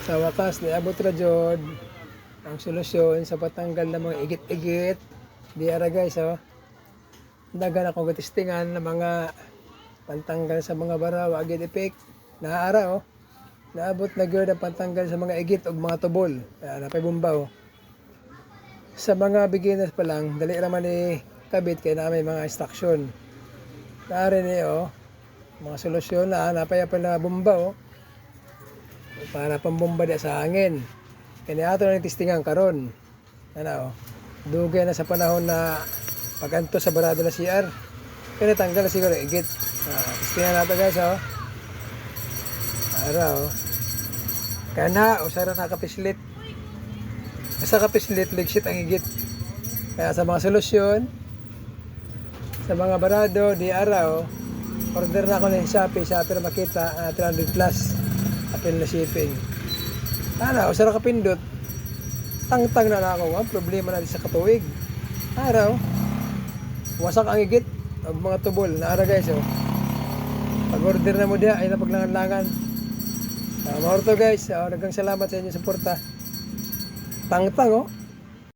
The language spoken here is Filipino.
Sa wakas, niabot ra jud ang solusyon sa patanggal ng mga igit-igit. Di ara guys, oh. Dagan akong gatistingan ng mga pantanggal sa mga bara, wagid effect. Naara, oh. Naabot na gyud ang pantanggal sa mga igit o mga tubol. Napay bomba, oh. Sa mga beginners pa lang, dali raman ni kabit kay na may mga instruction. Naari ni, oh. Mga solusyon na napay pa na bomba, oh. Para pambomba dia sa hangin. Kaya ato na testingan karon. Ano, dugay na sa panahon na paganto sa barado na CR. Kaya tanggal na siguro igit. Testingan nato guys, oh. Ara, oh. Kana usara na kapislit. Sa kapislit ligsit ang igit. Kaya sa mga solusyon sa mga barado di araw, order na ako ng Shopee na makita 300 plus. Apil na shipping. Ano, usara ka pindot. Tangtang na ako. Ang problema na sa katuig. Araw. Wasak ang igit. Ang mga tubol. Naara guys, oh. Pag-order na mo diya, ay napaglangan-langan. Mahorto guys. Nagang salamat sa inyong suporta. Tangtang, oh.